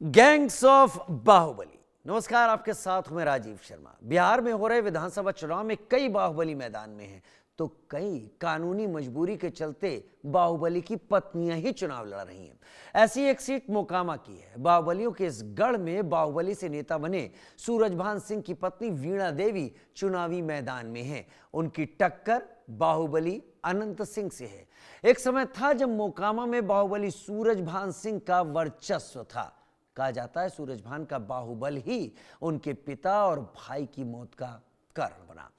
Gangs of Baahubali. नमस्कार, आपके साथ हूं मैं राजीव शर्मा। बिहार में हो रहे विधानसभा चुनाव में कई बाहुबली मैदान में हैं, तो कई कानूनी मजबूरी के चलते बाहुबली की पत्नियां ही चुनाव लड़ रही हैं। ऐसी एक सीट मोकामा की है। बाहुबलियों के इस गढ़ में बाहुबली से नेता बने सूरजभान सिंह की पत्नी वीणा देवी चुनावी मैदान में हैं। उनकी टक्कर बाहुबली अनंत सिंह से है। एक समय था जब मोकामा में बाहुबली सूरजभान सिंह का वर्चस्व था। कहा जाता है सूरजभान का बाहुबल ही उनके पिता और भाई की मौत का कारण बना।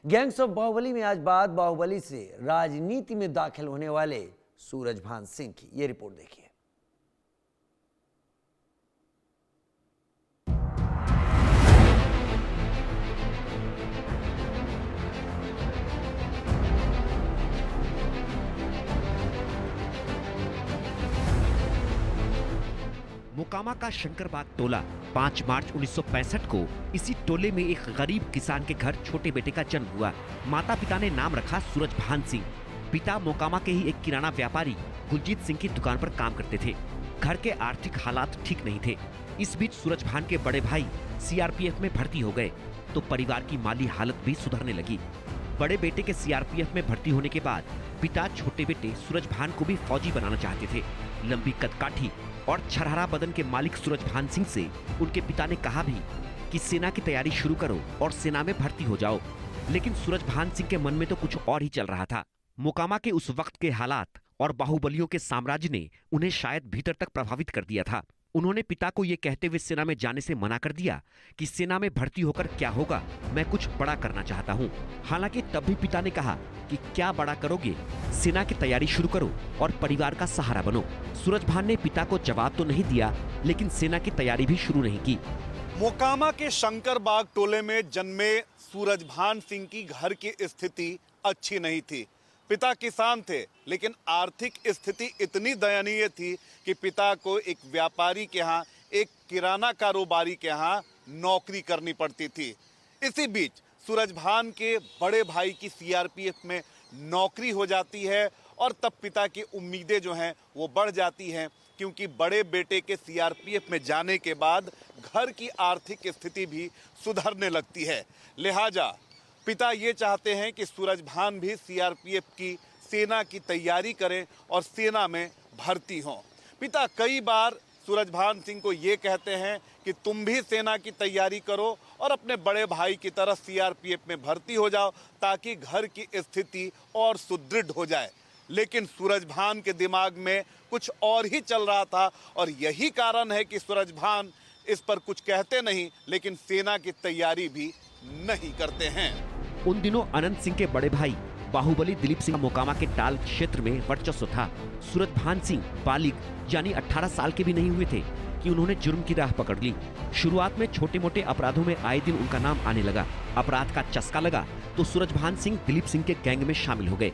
गैंग्स ऑफ बाहुबली में आज बात बाहुबली से राजनीति में दाखिल होने वाले सूरजभान सिंह की। यह रिपोर्ट देखिए। मोकामा का शंकरबाग टोला 5 मार्च 1965 को इसी टोले में एक गरीब किसान के घर छोटे बेटे का जन्म हुआ। माता पिता ने नाम रखा सूरजभान सिंह। पिता मोकामा के ही एक किराना व्यापारी गुलजीत सिंह की दुकान पर काम करते थे। घर के आर्थिक हालात ठीक नहीं थे। इस बीच सूरजभान के बड़े भाई सीआरपीएफ में भर्ती हो गए तो परिवार की माली हालत भी सुधरने लगी। बड़े बेटे के सीआरपीएफ में भर्ती होने के बाद पिता छोटे बेटे सूरजभान को भी फौजी बनाना चाहते थे। लंबी कदकाठी और छरहरा बदन के मालिक सूरजभान सिंह से उनके पिता ने कहा भी कि सेना की तैयारी शुरू करो और सेना में भर्ती हो जाओ। लेकिन सूरजभान सिंह के मन में तो कुछ और ही चल रहा था। मोकामा के उस वक्त के हालात और बाहुबलियों के साम्राज्य ने उन्हें शायद भीतर तक प्रभावित कर दिया था। उन्होंने पिता को ये कहते हुए सेना में जाने से मना कर दिया कि सेना में भर्ती होकर क्या होगा, मैं कुछ बड़ा करना चाहता हूँ। हालांकि तब भी पिता ने कहा कि क्या बड़ा करोगे, सेना की तैयारी शुरू करो और परिवार का सहारा बनो। सूरजभान ने पिता को जवाब तो नहीं दिया, लेकिन सेना की तैयारी भी शुरू नहीं की। मोकामा के शंकरबाग टोले में जन्मे सूरजभान सिंह की घर की स्थिति अच्छी नहीं थी। पिता किसान थे, लेकिन आर्थिक स्थिति इतनी दयनीय थी कि पिता को एक व्यापारी के यहाँ, एक किराना कारोबारी के यहाँ नौकरी करनी पड़ती थी। इसी बीच सूरजभान के बड़े भाई की सीआरपीएफ में नौकरी हो जाती है और तब पिता की उम्मीदें जो हैं वो बढ़ जाती हैं, क्योंकि बड़े बेटे के सीआरपीएफ में जाने के बाद घर की आर्थिक स्थिति भी सुधरने लगती है। लिहाजा पिता ये चाहते हैं कि सूरजभान भी सीआरपीएफ की सेना की तैयारी करें और सेना में भर्ती हों। पिता कई बार सूरजभान सिंह को ये कहते हैं कि तुम भी सेना की तैयारी करो और अपने बड़े भाई की तरह सीआरपीएफ में भर्ती हो जाओ, ताकि घर की स्थिति और सुदृढ़ हो जाए। लेकिन सूरजभान के दिमाग में कुछ और ही चल रहा था और यही कारण है कि सूरजभान इस पर कुछ कहते नहीं, लेकिन सेना की तैयारी भी नहीं करते हैं। उन दिनों अनंत सिंह के बड़े भाई बाहुबली दिलीप सिंह मोकामा के टाल क्षेत्र में वर्चस्व था। सूरजभान सिंह बालिग यानी 18 साल के भी नहीं हुए थे कि उन्होंने जुर्म की राह पकड़ ली। शुरुआत में छोटे मोटे अपराधों में आए दिन उनका नाम आने लगा। अपराध का चस्का लगा तो सूरजभान सिंह दिलीप सिंह के गैंग में शामिल हो गए।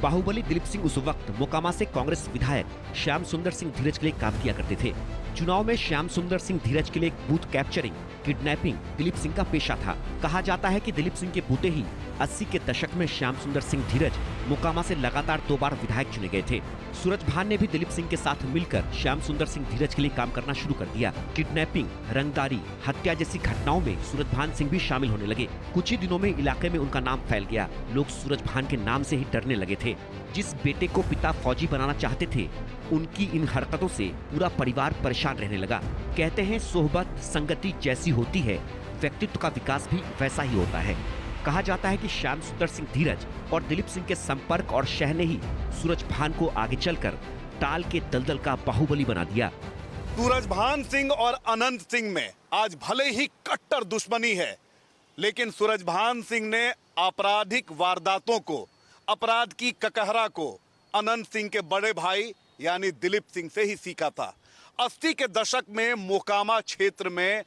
बाहुबली दिलीप सिंह उस वक्त मोकामा से कांग्रेस विधायक श्याम सुंदर सिंह धीरज के लिए काम किया करते थे। चुनाव में श्याम सुंदर सिंह धीरज के लिए booth capturing, kidnapping Dilip Singh का पेशा था। कहा जाता है कि दिलीप सिंह के बूते ही 80 के दशक में श्याम सुंदर सिंह धीरज मोकामा से लगातार 2 बार विधायक चुने गए थे। सूरजभान ने भी दिलीप सिंह के साथ मिलकर श्याम सुंदर सिंह धीरज के लिए काम करना शुरू कर दिया। किडनैपिंग, रंगदारी, हत्या जैसी घटनाओं में सूरजभान सिंह भी शामिल होने लगे। कुछ ही दिनों में इलाके में उनका नाम फैल गया। लोग सूरजभान के नाम से ही डरने लगे थे। जिस बेटे को पिता फौजी बनाना चाहते थे, उनकी इन हरकतों से पूरा परिवार परेशान रहने लगा। कहते हैं सोहबत संगति जैसी होती है, व्यक्तित्व का विकास भी वैसा ही होता है। कहा जाता है कि श्याम सुंदर सिंह धीरज और दिलीप सिंह के संपर्क और शह ने ही सूरजभान को आगे चलकर टाल के दलदल का बाहुबली बना दिया। सूरजभान सिंह और अनंत सिंह में आज भले ही कट्टर दुश्मनी है, लेकिन सूरजभान सिंह ने आपराधिक वारदातों को, अपराध की ककहरा को अनंत सिंह के बड़े भाई यानी दिलीप सिंह से ही सीखा था। 80 के दशक में मोकामा क्षेत्र में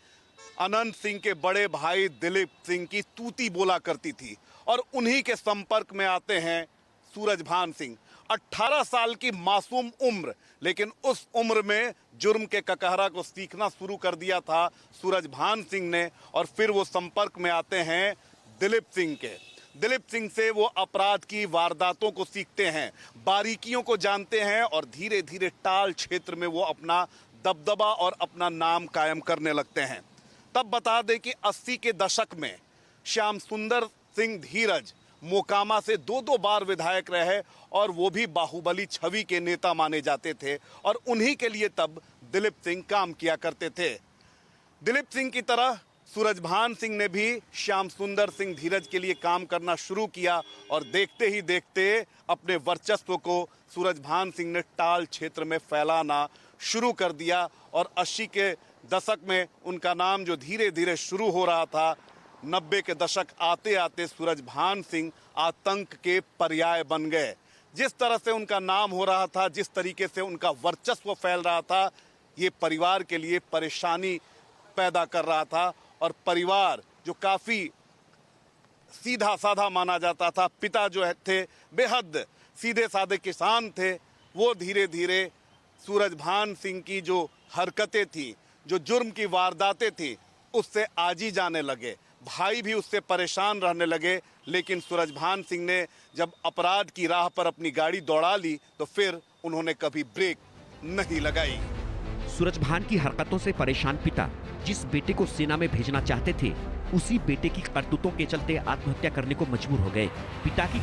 अनंत सिंह के बड़े भाई दिलीप सिंह की तूती बोला करती थी और उन्हीं के संपर्क में आते हैं सूरजभान सिंह। 18 साल की मासूम उम्र, लेकिन उस उम्र में जुर्म के ककहरा को सीखना शुरू कर दिया था सूरजभान सिंह ने और फिर वो संपर्क में आते हैं दिलीप सिंह के। दिलीप सिंह से वो अपराध की वारदातों को सीखते हैं, बारीकियों को जानते हैं और धीरे धीरे टाल क्षेत्र में वो अपना दबदबा और अपना नाम कायम करने लगते हैं। तब बता दें कि 80 के दशक में श्याम सुंदर सिंह धीरज मोकामा से 2-2 बार विधायक रहे और वो भी बाहुबली छवि के नेता माने जाते थे और उन्हीं के लिए तब दिलीप सिंह काम किया करते थे। दिलीप सिंह की तरह सूरजभान सिंह ने भी श्याम सुंदर सिंह धीरज के लिए काम करना शुरू किया और देखते ही देखते अपने वर्चस्व को सूरजभान सिंह ने टाल क्षेत्र में फैलाना शुरू कर दिया और 80 के दशक में उनका नाम जो धीरे धीरे शुरू हो रहा था, 90 के दशक आते आते सूरजभान सिंह आतंक के पर्याय बन गए। जिस तरह से उनका नाम हो रहा था, जिस तरीके से उनका वर्चस्व फैल रहा था, ये परिवार के लिए परेशानी पैदा कर रहा था और परिवार जो काफ़ी सीधा साधा माना जाता था, पिता जो थे बेहद सीधे साधे किसान थे, वो धीरे धीरे सूरजभान सिंह की जो हरकतें थी, जो जुर्म की वारदातें थी, उससे आजी जाने लगे। भाई भी उससे परेशान रहने लगे, लेकिन सूरजभान सिंह ने जब अपराध की राह पर अपनी गाड़ी दौड़ा ली तो फिर उन्होंने कभी ब्रेक नहीं लगाई। सूरजभान की हरकतों से परेशान पिता जिस बेटे को सेना में भेजना चाहते थे, उसी बेटे की करतूतों के चलते आत्महत्या करने को मजबूर हो गए। पिता की